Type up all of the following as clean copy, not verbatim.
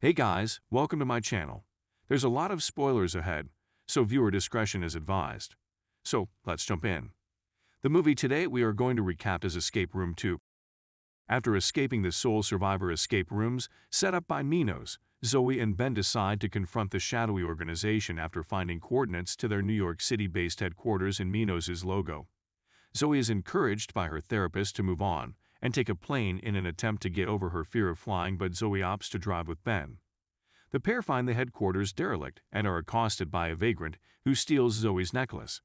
Hey guys, welcome to my channel. There's a lot of spoilers ahead, so viewer discretion is advised. So, let's jump in. The movie today we are going to recap is Escape Room 2. After escaping the sole survivor escape rooms set up by Minos, Zoe and Ben decide to confront the shadowy organization after finding coordinates to their New York City-based headquarters in Minos' logo. Zoe is encouraged by her therapist to move on and take a plane in an attempt to get over her fear of flying, but Zoe opts to drive with Ben. The pair find the headquarters derelict and are accosted by a vagrant who steals Zoe's necklace.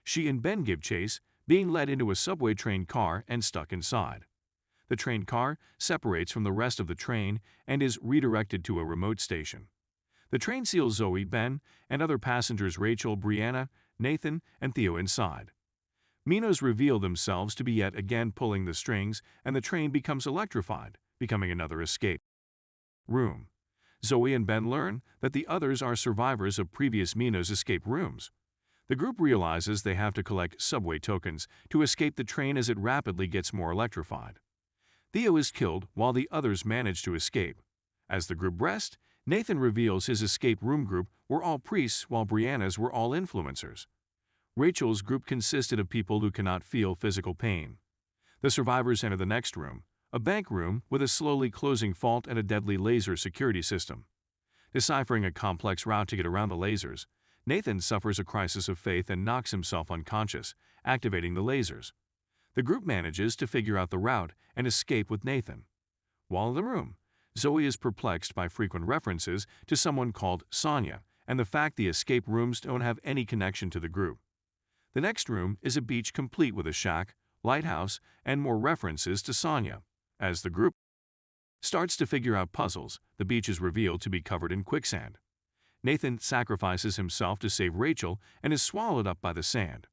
She and Ben give chase, being led into a subway train car and stuck inside. The train car separates from the rest of the train and is redirected to a remote station. The train seals Zoe, Ben, and other passengers Rachel, Brianna, Nathan, and Theo inside. Minos reveal themselves to be yet again pulling the strings, and the train becomes electrified, becoming another escape room. Zoe and Ben learn that the others are survivors of previous Minos escape rooms. The group realizes they have to collect subway tokens to escape the train as it rapidly gets more electrified. Theo is killed while the others manage to escape. As the group rests, Nathan reveals his escape room group were all priests while Brianna's were all influencers. Rachel's group consisted of people who cannot feel physical pain. The survivors enter the next room, a bank room with a slowly closing vault and a deadly laser security system. Deciphering a complex route to get around the lasers, Nathan suffers a crisis of faith and knocks himself unconscious, activating the lasers. The group manages to figure out the route and escape with Nathan. While in the room, Zoe is perplexed by frequent references to someone called Sonia and the fact the escape rooms don't have any connection to the group. The next room is a beach complete with a shack, lighthouse, and more references to Sonia. As the group starts to figure out puzzles, the beach is revealed to be covered in quicksand. Nathan sacrifices himself to save Rachel and is swallowed up by the sand.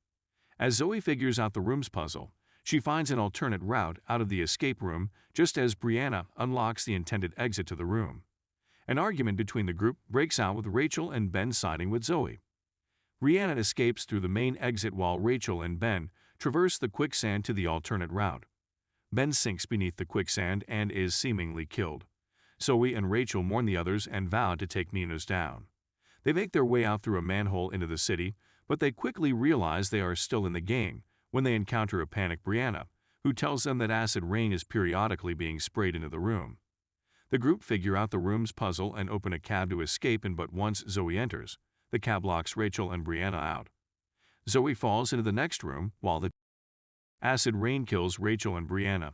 As Zoe figures out the room's puzzle, she finds an alternate route out of the escape room just as Brianna unlocks the intended exit to the room. An argument between the group breaks out with Rachel and Ben siding with Zoe. Brianna escapes through the main exit while Rachel and Ben traverse the quicksand to the alternate route. Ben sinks beneath the quicksand and is seemingly killed. Zoe and Rachel mourn the others and vow to take Minos down. They make their way out through a manhole into the city, but they quickly realize they are still in the game when they encounter a panicked Brianna, who tells them that acid rain is periodically being sprayed into the room. The group figure out the room's puzzle and open a cab to escape, but once Zoe enters, the cab locks Rachel and Brianna out. Zoe falls into the next room while the acid rain kills Rachel and Brianna.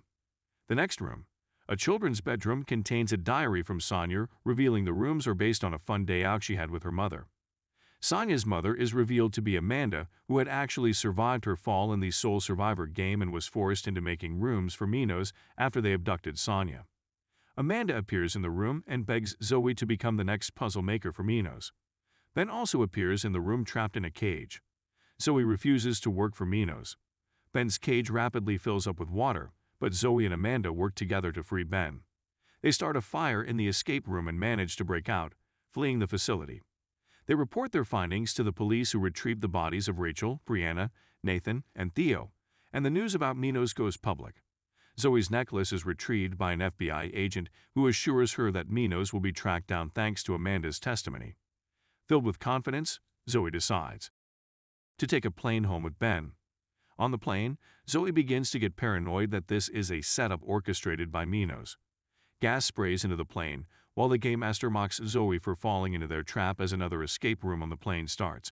The next room, a children's bedroom, contains a diary from Sonia revealing the rooms are based on a fun day out she had with her mother. Sonia's mother is revealed to be Amanda, who had actually survived her fall in the Sole Survivor game and was forced into making rooms for Minos after they abducted Sonia. Amanda appears in the room and begs Zoe to become the next puzzle maker for Minos. Ben also appears in the room trapped in a cage. Zoe refuses to work for Minos. Ben's cage rapidly fills up with water, but Zoe and Amanda work together to free Ben. They start a fire in the escape room and manage to break out, fleeing the facility. They report their findings to the police, who retrieve the bodies of Rachel, Brianna, Nathan, and Theo, and the news about Minos goes public. Zoe's necklace is retrieved by an FBI agent who assures her that Minos will be tracked down thanks to Amanda's testimony. Filled with confidence, Zoe decides to take a plane home with Ben. On the plane, Zoe begins to get paranoid that this is a setup orchestrated by Minos. Gas sprays into the plane, while the game master mocks Zoe for falling into their trap as another escape room on the plane starts.